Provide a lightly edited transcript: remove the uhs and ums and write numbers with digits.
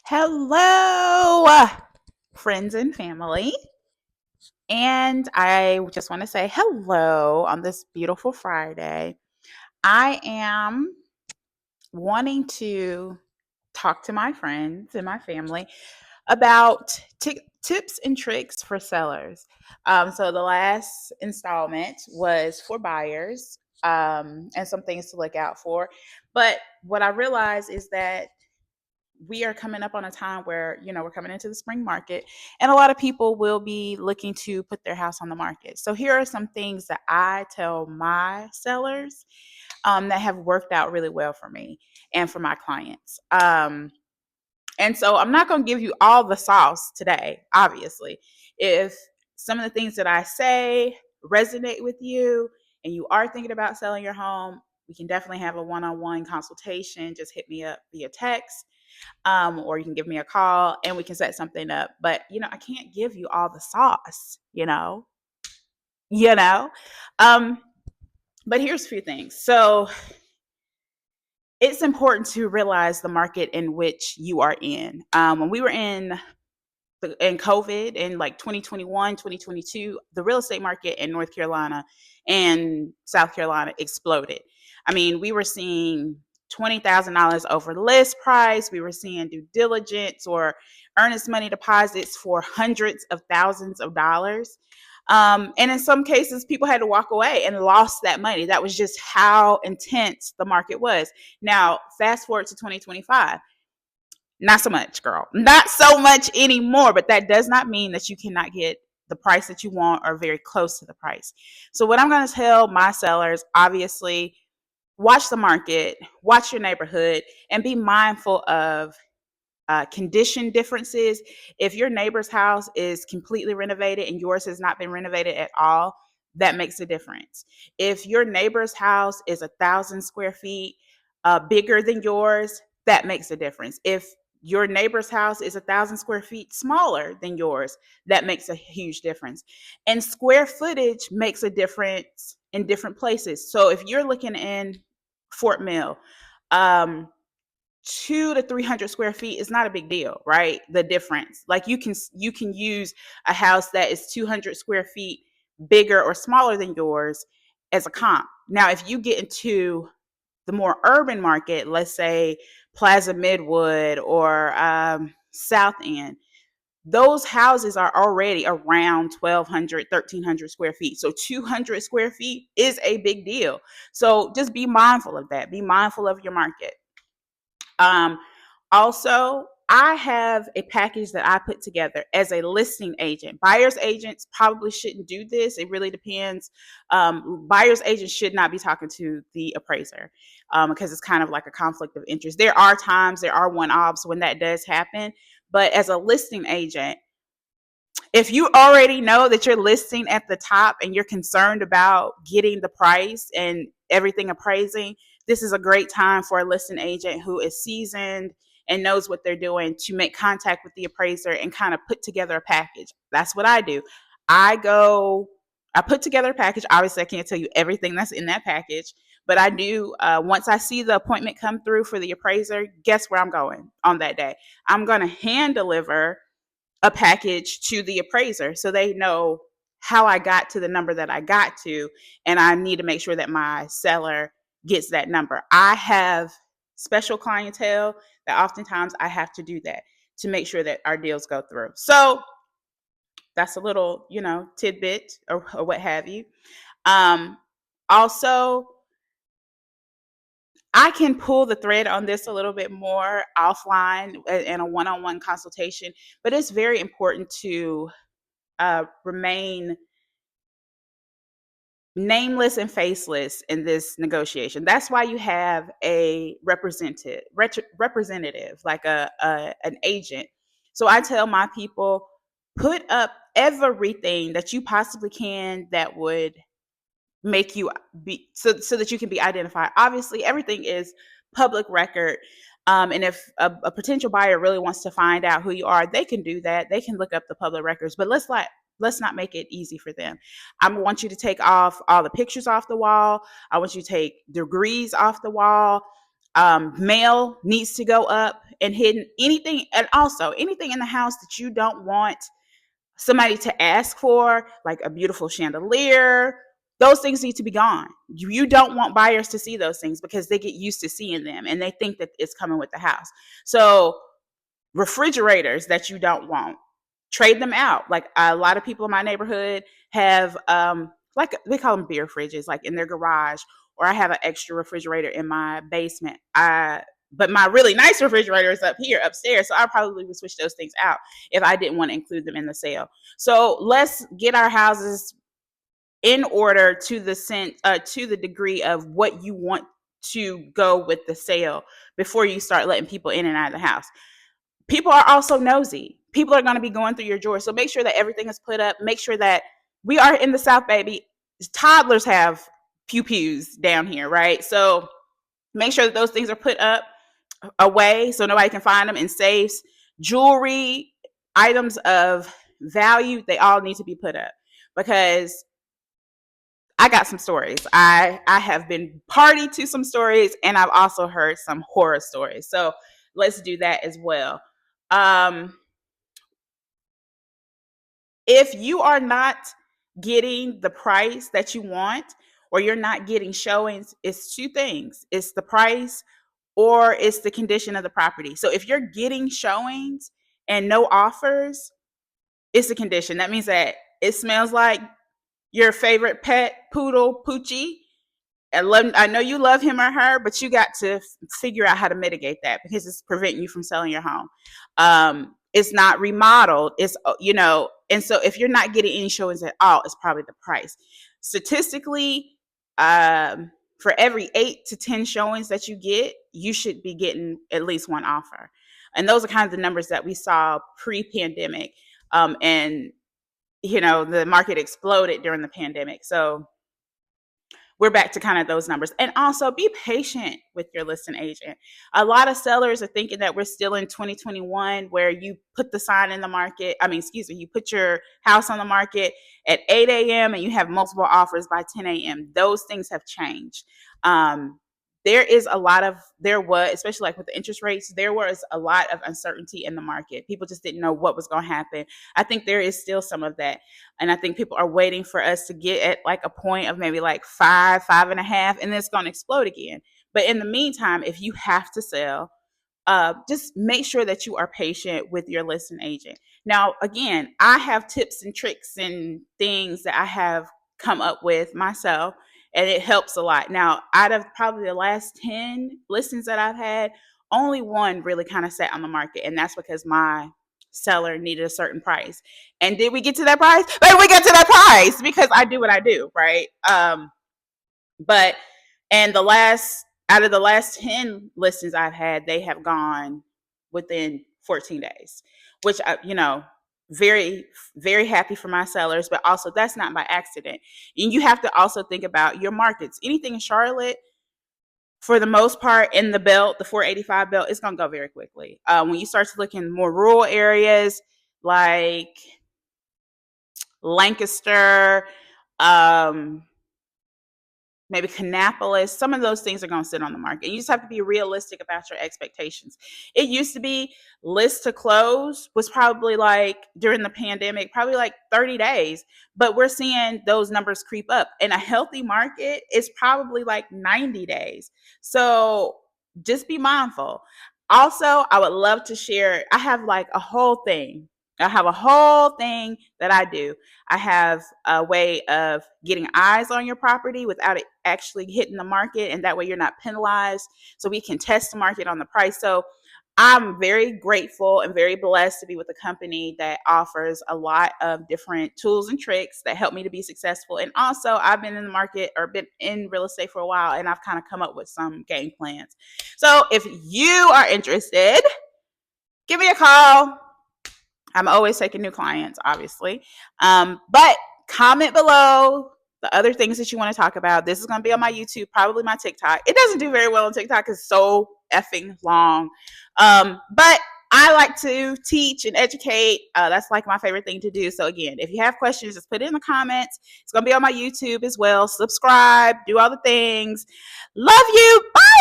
Hello, friends and family. And I just want to say hello on this beautiful Friday. I am wanting to talk to my friends and my family about tips and tricks for sellers. So the last installment was for buyers and some things to look out for. But what I realized is that we are coming up on a time where we're coming into the spring market, and a lot of people will be looking to put their house on the market. So here are some things that I tell my sellers that have worked out really well for me and for my clients. And so I'm not going to give you all the sauce today, obviously. If some of the things that I say resonate with you and you are thinking about selling your home, we can definitely have a one-on-one consultation. Just hit me up via text, or you can give me a call and we can set something up. But I can't give you all the sauce. You know. Um, but here's a few things. So it's important to realize the market in which you are in. When we were in COVID in like 2021, 2022, the real estate market in North Carolina and South Carolina exploded. I mean, we were seeing $20,000 over list price. We were seeing due diligence or earnest money deposits for hundreds of thousands of dollars. And in some cases, people had to walk away and lost that money. That was just how intense the market was. Now, fast forward to 2025. Not so much, girl. Not so much anymore. But that does not mean that you cannot get the price that you want or very close to the price. So, what I'm going to tell my sellers, obviously, watch the market, watch your neighborhood, and be mindful of condition differences. If your neighbor's house is completely renovated and yours has not been renovated at all, that makes a difference. If your neighbor's house is 1,000 square feet bigger than yours, that makes a difference. If your neighbor's house is 1,000 square feet smaller than yours, that makes a huge difference. And square footage makes a difference in different places. So if you're looking in Fort Mill, um, 200 to 300 square feet is not a big deal, right? The difference, like you can use a house that is 200 square feet bigger or smaller than yours as a comp. Now, if you get into the more urban market, let's say Plaza Midwood or South End, those houses are already around 1,200, 1,300 square feet. So 200 square feet is a big deal. So just be mindful of that. Be mindful of your market. Um, Also, I have a package that I put together as a listing agent. Buyer's agents probably shouldn't do this. It really depends. Buyer's agents should not be talking to the appraiser because it's kind of like a conflict of interest. There are times, there are one-offs when that does happen. But as a listing agent, if you already know that you're listing at the top and you're concerned about getting the price and everything appraising, this is a great time for a listing agent who is seasoned and knows what they're doing to make contact with the appraiser and kind of put together a package. That's what I do. I go, I put together a package. Obviously, I can't tell you everything that's in that package, but I do. Once I see the appointment come through for the appraiser, guess where I'm going on that day? I'm going to hand deliver a package to the appraiser so they know how I got to the number that I got to, and I need to make sure that my seller gets that number. I have special clientele that oftentimes I have to do that to make sure that our deals go through. So that's a little, tidbit or what have you. Um, Also, I can pull the thread on this a little bit more offline in a one-on-one consultation, but it's very important to remain nameless and faceless in this negotiation. That's why you have a representative, like an agent. So I tell my people, put up everything that you possibly can that would make you be so that you can be identified. Obviously, everything is public record. And if a potential buyer really wants to find out who you are, they can do that. They can look up the public records. But let's not make it easy for them. I want you to take off all the pictures off the wall. I want you to take degrees off the wall. Mail needs to go up and hidden anything, and also anything in the house that you don't want somebody to ask for, like a beautiful chandelier. Those things need to be gone. You don't want buyers to see those things because they get used to seeing them and they think that it's coming with the house. So refrigerators that you don't want, trade them out. Like a lot of people in my neighborhood have like they call them beer fridges, like in their garage, or I have an extra refrigerator in my basement. But my really nice refrigerator is up here upstairs, so I probably would switch those things out if I didn't want to include them in the sale. So let's get our houses in order to the degree of what you want to go with the sale before you start letting people in and out of the house. People are also nosy. People are going to be going through your drawers. So make sure that everything is put up. Make sure that we are in the South, baby. Toddlers have pew-pews down here, right? So make sure that those things are put up away so nobody can find them in safes. Jewelry, items of value, they all need to be put up because I got some stories. I have been party to some stories, and I've also heard some horror stories. So let's do that as well. If you are not getting the price that you want, or you're not getting showings, it's two things. It's the price or it's the condition of the property. So if you're getting showings and no offers, it's the condition. That means that it smells like your favorite pet poodle, Poochie. I know you love him or her, but you got to figure out how to mitigate that because it's preventing you from selling your home. It's not remodeled. And so if you're not getting any showings at all, it's probably the price. Statistically, for every 8 to 10 showings that you get, you should be getting at least one offer. And those are kind of the numbers that we saw pre-pandemic. And the market exploded during the pandemic. So we're back to kind of those numbers. And also be patient with your listing agent. A lot of sellers are thinking that we're still in 2021 where you put the sign in the market. You put your house on the market at 8 a.m. and you have multiple offers by 10 a.m. Those things have changed. There was, especially like with the interest rates, there was a lot of uncertainty in the market. People just didn't know what was going to happen. I think there is still some of that. And I think people are waiting for us to get at like a point of maybe like 5.5, and then it's going to explode again. But in the meantime, if you have to sell, just make sure that you are patient with your listing agent. Now, again, I have tips and tricks and things that I have come up with myself, and it helps a lot. Now, out of probably the last 10 listings that I've had, only one really kind of sat on the market, and that's because my seller needed a certain price. And did we get to that price? But we got to that price because I do what I do, right? But and out of the last 10 listings I've had, they have gone within 14 days, which very, very happy for my sellers, but also that's not by accident. And you have to also think about your markets. Anything in Charlotte, for the most part, in the belt, the 485 belt, it's going to go very quickly. When you start to look in more rural areas like Lancaster, maybe Kannapolis, some of those things are going to sit on the market. You just have to be realistic about your expectations. It used to be list to close was probably like during the pandemic, probably like 30 days, but we're seeing those numbers creep up. In a healthy market, it's probably like 90 days. So just be mindful. Also, I would love to share, I have a whole thing that I do. I have a way of getting eyes on your property without it actually hitting the market, and that way you're not penalized. So we can test the market on the price. So I'm very grateful and very blessed to be with a company that offers a lot of different tools and tricks that help me to be successful. And also, I've been in the market or been in real estate for a while, and I've kind of come up with some game plans. So if you are interested, give me a call. I'm always taking new clients, obviously. But comment below the other things that you want to talk about. This is going to be on my YouTube, probably my TikTok. It doesn't do very well on TikTok because it's so effing long. But I like to teach and educate. That's like my favorite thing to do. So again, if you have questions, just put it in the comments. It's going to be on my YouTube as well. Subscribe, do all the things. Love you. Bye.